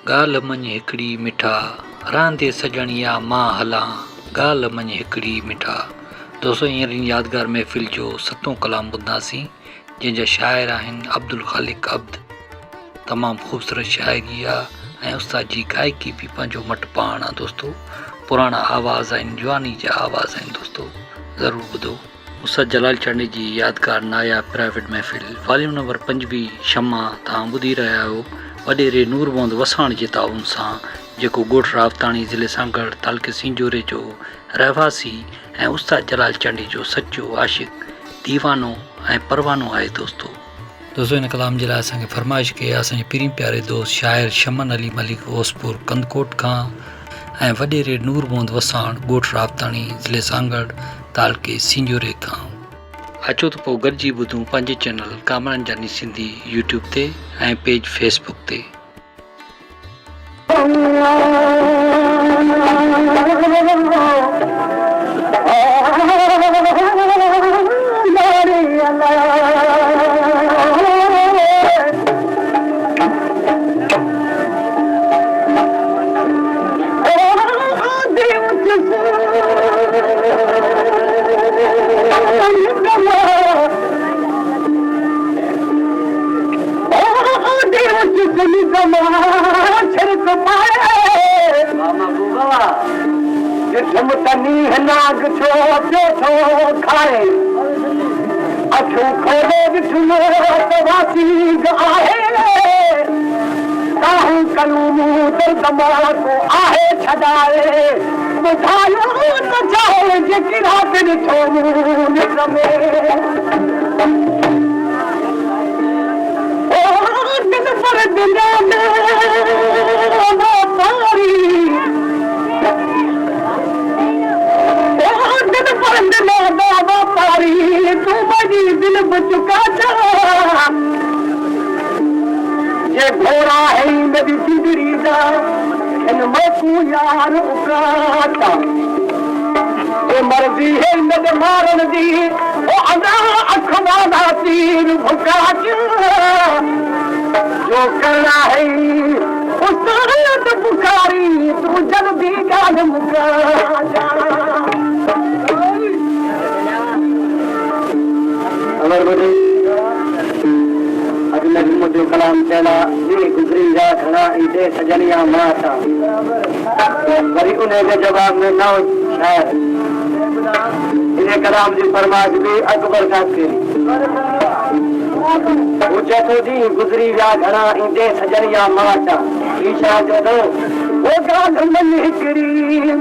ॻाल्हि मञ हिकिड़ी मिठा रांदे सॼणिया मां हलां ॻाल्हि मञ हिकिड़ी मिठा। दोस्तो हींअर यादगार महफ़िल जो 7हों कलाम ॿुधंदासीं जंहिंजा शाइर आहिनि अब्दुल ख़ालिक अब्द। तमामु ख़ूबसूरत शाइरी आहे ऐं उस्ताद जी गायकी बि पंहिंजो मट पाण आहे। दोस्तो पुराणा आवाज़ आहिनि, जवानी जा आवाज़ आहिनि। दोस्तो ज़रूरु ॿुधो। उस्ताद जलाल चांडे जी यादगार नायाब प्राइवेट महफ़िल वॉल्यूम नंबर 5 शमा तव्हां ॿुधी रहिया आहियो वॾेरे नूर मोहम्मद वसाण जे ताउन सां, जेको ॻोठ रावताणी ज़िले सांगड़ तालुके सिंजोरे जो रहवासी ऐं उस्ताद जलाल चांडे जो सचो आशिक़ दीवानो ऐं परवानो आहे। दोस्तो हिन कलाम जे लाइ असांखे फरमाइश कई आहे असांजे पहिरीं प्यारे दोस्त शाइर शमन अली मलिक ओसपुर कंदकोट खां ऐं वॾेरे नूर मोहम्मद वसाण ॻोठ रावताणी ज़िले सांगड़ तालुके सिंजोरे खां। अचो त पोइ गॾिजी ॿुधूं पंहिंजे चैनल कामरान जानी सिंधी यूट्यूब ते ऐं पेज फेसबुक ते। नाग छो छो खाए अखियूं खोले ॾिठो वासी आहे काहूं कलूं दमाको आहे छॾाए ॿुधायो त चाहे जेकी राति ॾिठो निक में दिन पर दुनिया में पारी पारी तू बजी दिल बचुका ये घोड़ा है मेरी जिंदगी का इन मकू यार उकाता ये मर्जी है मेरे मारन दी ओ अदा अखवाना तीर भुका जो करना है उस पुकारी तू जल्दी गाल मुका मुझे कलाम चला गुजरी जा खड़ा इसे सजनिया माता वरी उन्हें के जवाब में नौ शायर इन्हें कलाम जी फरमाइश भी अकबर साहब की पूछे तो जी गुजरी जा खड़ा इसे सजनिया माता ईशा जो दो वो गाल मन हिकड़ी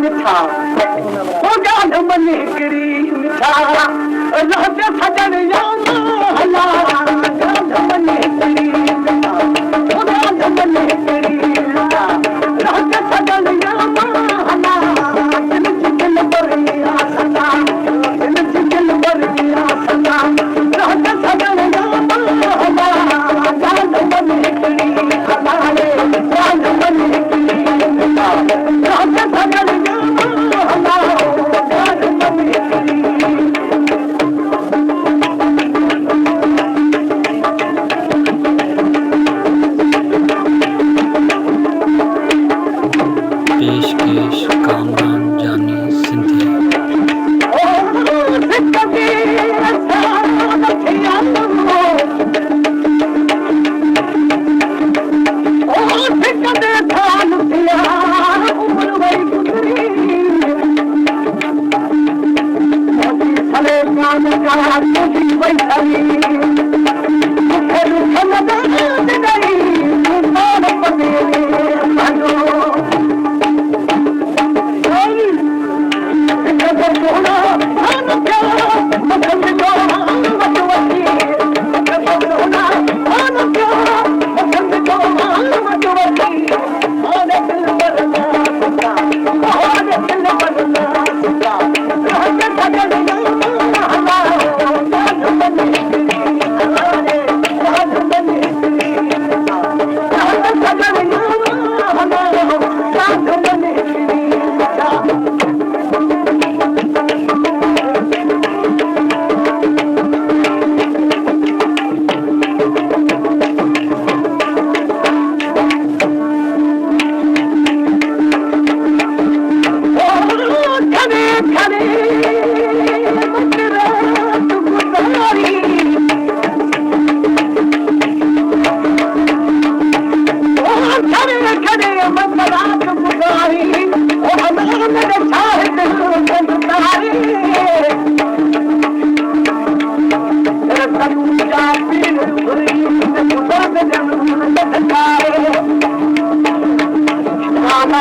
मिठा वो गाल मन हिकड़ी मिठा रहते सजनिया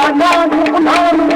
ਉਹਨਾਂ ਨੂੰ